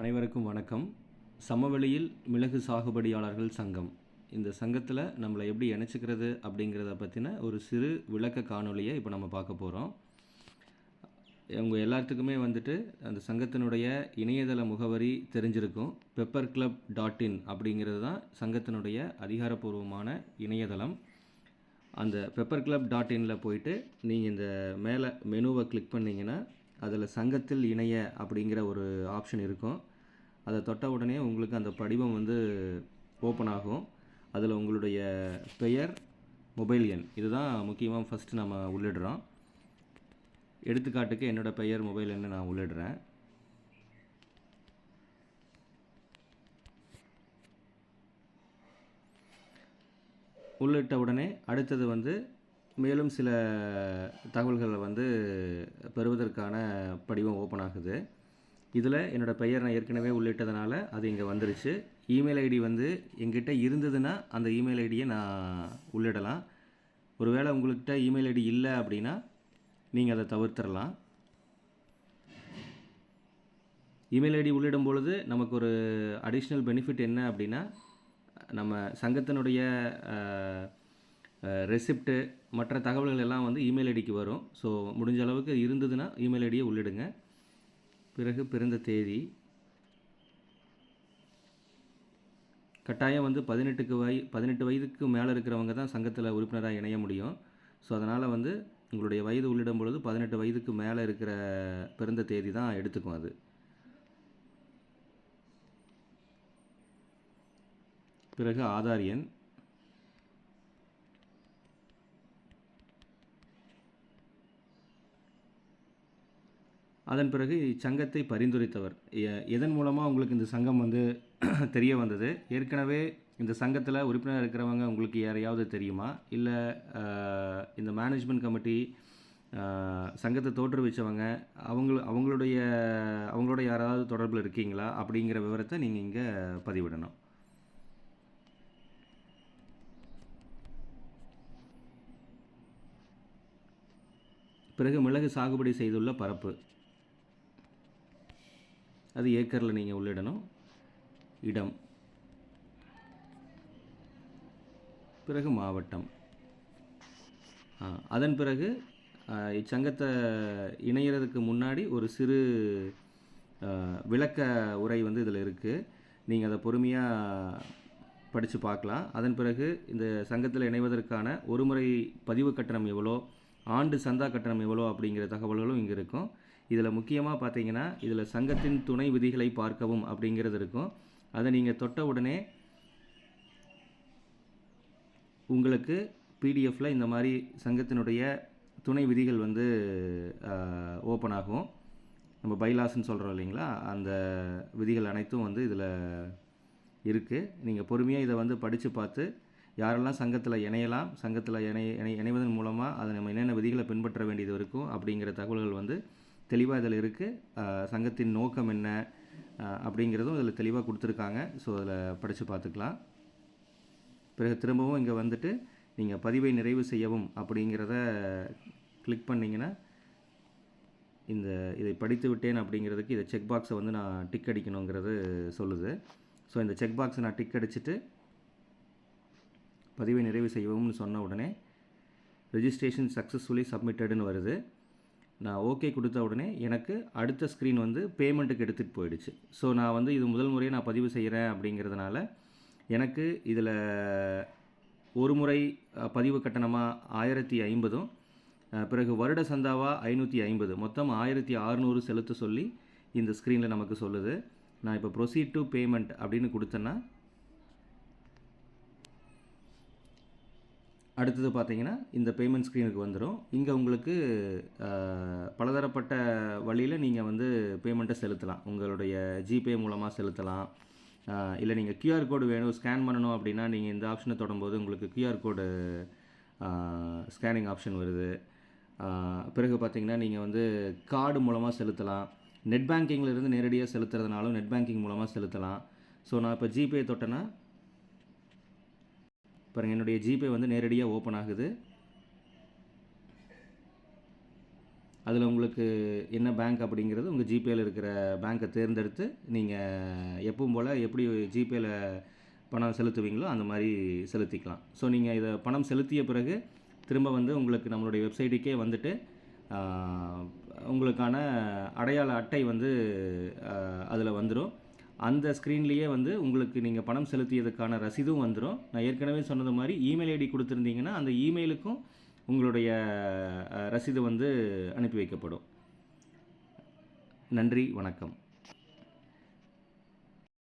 அனைவருக்கும் வணக்கம். சமவெளியில் மிளகு சாகுபடியாளர்கள் சங்கம். இந்த சங்கத்தில் நம்மளை எப்படி இணைச்சிக்கிறது அப்படிங்கிறத பற்றின ஒரு சிறு விளக்க காணொலியை இப்போ நம்ம பார்க்க போகிறோம். உங்கள் எல்லாத்துக்குமே அந்த சங்கத்தினுடைய இணையதள முகவரி தெரிஞ்சிருக்கும். pepperclub.in அப்படிங்கிறது தான் சங்கத்தினுடைய அதிகாரப்பூர்வமான இணையதளம். அந்த pepperclub.inல போயிட்டு நீங்கள் இந்த மேலே மெனுவை கிளிக் பண்ணிங்கன்னா அதில் சங்கத்தில் இணைய அப்படிங்கிற ஒரு ஆப்ஷன் இருக்கும். அதை தொட்ட உடனே உங்களுக்கு அந்த படிவம் ஓப்பன் ஆகும். அதில் உங்களுடைய பெயர், மொபைல் எண் இதுதான் முக்கியமாக ஃபஸ்ட்டு நம்ம உள்ளிடுறோம். எடுத்துக்காட்டுக்கு என்னோடய பெயர், மொபைல் எண்ணை நான் உள்ளிடுறேன். உள்ளிட்ட உடனே அடுத்தது மேலும் சில தகவல்களை பெறுவதற்கான படிவம் ஓப்பன் ஆகுது. இதில் என்னோடய பெயர் நான் ஏற்கனவே உள்ளிட்டதுனால அது இங்கே வந்துருச்சு. இமெயில் ஐடி எங்கிட்ட இருந்ததுன்னா அந்த இமெயில் ஐடியை நான் உள்ளிடலாம். ஒருவேளை உங்கள்கிட்ட இமெயில் ஐடி இல்லை அப்படின்னா நீங்கள் அதை தவிர்த்திடலாம். இமெயில் ஐடி உள்ளிடும் பொழுது நமக்கு ஒரு அடிஷ்னல் பெனிஃபிட் என்ன அப்படின்னா, நம்ம சங்கத்தினுடைய ரெசிப்ட்டு மற்ற தகவல்கள் எல்லாம் இமெயில் ஐடிக்கு வரும். ஸோ முடிஞ்ச அளவுக்கு இருந்ததுன்னா இமெயில் ஐடியை உள்ளிடுங்க. பிறகு பிறந்த தேதி கட்டாயம் 18 வயதுக்கு மேலே இருக்கிறவங்க தான் சங்கத்தில் உறுப்பினராக இணைய முடியும். ஸோ அதனால் உங்களுடைய வயது உள்ளிடும் பொழுது 18 வயதுக்கு மேலே இருக்கிற பிறந்த தேதி தான் எடுத்துக்கும். அது பிறகு ஆதார் எண், அதன் பிறகு இச்சங்கத்தை பரிந்துரைத்தவர். எதன் மூலமாக உங்களுக்கு இந்த சங்கம் தெரிய வந்தது? ஏற்கனவே இந்த சங்கத்தில் உறுப்பினர் இருக்கிறவங்க உங்களுக்கு யாரையாவது தெரியுமா? இல்லை இந்த மேனேஜ்மெண்ட் கமிட்டி சங்கத்தை தோற்றுவிச்சவங்க அவங்களோட யாராவது தொடர்பில் இருக்கீங்களா அப்படிங்கிற விவரத்தை நீங்கள் இங்கே பதிவிடணும். பிறகு மிளகு சாகுபடி செய்துள்ள பரப்பு அது ஏக்கரில் நீங்கள் உள்ளிடணும். இடம், பிறகு மாவட்டம். அதன் பிறகு இச்சங்கத்தை இணையிறதுக்கு முன்னாடி ஒரு சிறு விளக்க உரை இதில் இருக்குது. நீங்கள் அதை பொறுமையாக படித்து பார்க்கலாம். அதன் பிறகு இந்த சங்கத்தில் இணைவதற்கான ஒரு முறை பதிவு கட்டணம் எவ்வளோ, ஆண்டு சந்தா கட்டணம் எவ்வளோ அப்படிங்கிற தகவல்களும் இங்கே இருக்கும். இதில் முக்கியமாக பார்த்தீங்கன்னா இதில் சங்கத்தின் துணை விதிகளை பார்க்கவும் அப்படிங்கிறது இருக்கும். அதை நீங்கள் தொட்ட உடனே உங்களுக்கு பிடிஎஃப்பில் இந்த மாதிரி சங்கத்தினுடைய துணை விதிகள் ஓப்பன் ஆகும். நம்ம பைலாஸ்ன்னு சொல்கிறோம் இல்லைங்களா, அந்த விதிகள் அனைத்தும் இதில் இருக்குது. நீங்கள் பொறுமையாக இதை படித்து பார்த்து யாரெல்லாம் சங்கத்தில் இணையலாம், சங்கத்தில் இணைவதன் மூலமாக அதை நம்ம என்னென்ன விதிகளை பின்பற்ற வேண்டியது இருக்கும் அப்படிங்கிற தகவல்கள் தெளிவாக இதில் இருக்குது. சங்கத்தின் நோக்கம் என்ன அப்படிங்கிறதும் இதில் தெளிவாக கொடுத்துருக்காங்க. ஸோ அதில் படித்து பார்த்துக்கலாம். பிறகு திரும்பவும் இங்கே நீங்கள் பதிவை நிறைவு செய்யவும் அப்படிங்கிறத கிளிக் பண்ணிங்கன்னா இதை படித்து விட்டேன் அப்படிங்கிறதுக்கு இதை செக் பாக்ஸை நான் டிக் அடிக்கணுங்கிறது சொல்லுது. ஸோ இந்த செக் பாக்ஸை நான் டிக் அடிச்சுட்டு பதிவை நிறைவு செய்யவும்னு சொன்ன உடனே ரெஜிஸ்ட்ரேஷன் சக்ஸஸ்ஃபுல்லி சப்மிட்டடுன்னு வருது. நான் ஓகே கொடுத்த உடனே எனக்கு அடுத்த ஸ்க்ரீன் பேமெண்ட்டுக்கு எடுத்துகிட்டு போயிடுச்சு. ஸோ நான் இது முதல் முறையாக நான் பதிவு செய்கிறேன் அப்படிங்கிறதுனால எனக்கு இதில் ஒரு முறை பதிவு கட்டணமாக 1050, பிறகு வருட சந்தாவாக 550, மொத்தம் 1600 செலுத்த சொல்லி இந்த ஸ்க்ரீனில் நமக்கு சொல்லுது. நான் இப்போ ப்ரொசீட் டு பேமெண்ட் அப்படின்னு கொடுத்தேன்னா அடுத்தது பார்த்தீங்கன்னா இந்த பேமெண்ட் ஸ்க்ரீனுக்கு வந்துடும். இங்கே உங்களுக்கு பலதரப்பட்ட வழியில் நீங்கள் பேமெண்ட்டை செலுத்தலாம். உங்களுடைய ஜிபே மூலமாக செலுத்தலாம். இல்லை நீங்கள் கியூஆர் கோடு வேணும், ஸ்கேன் பண்ணணும் அப்படின்னா நீங்கள் இந்த ஆப்ஷனை தொடும்போது உங்களுக்கு கியூஆர் கோடு ஸ்கேனிங் ஆப்ஷன் வருது. பிறகு பார்த்தீங்கன்னா நீங்கள் கார்டு மூலமாக செலுத்தலாம். நெட் பேங்கிங்கில் நேரடியாக செலுத்துறதுனாலும் நெட் பேங்கிங் மூலமாக செலுத்தலாம். ஸோ நான் இப்போ ஜிபே தொட்டேன்னா பாருங்கள், என்னுடைய ஜிபே நேரடியாக ஓப்பன் ஆகுது. அதில் உங்களுக்கு என்ன பேங்க் அப்படிங்கிறது உங்கள் ஜிபேயில் இருக்கிற பேங்க்கை தேர்ந்தெடுத்து நீங்கள் எப்பவும் போல் எப்படி ஜிபேயில் பணம் செலுத்துவீங்களோ அந்த மாதிரி செலுத்திக்கலாம். ஸோ நீங்கள் இதை பணம் செலுத்திய பிறகு திரும்ப வந்து உங்களுக்கு நம்மளுடைய வெப்சைட்டுக்கே வந்துட்டு உங்களுக்கான அடையாள அட்டை வந்து அதில் வந்துடும். அந்த ஸ்க்ரீன்லேயே வந்து உங்களுக்கு நீங்கள் பணம் செலுத்தியதுக்கான ரசீதும் வந்துடும். நான் ஏற்கனவே சொன்னது மாதிரி இமெயில் ஐடி கொடுத்துருந்தீங்கன்னா அந்த இமெயிலுக்கும் உங்களுடைய ரசீது வந்து அனுப்பி வைக்கப்படும். நன்றி, வணக்கம்.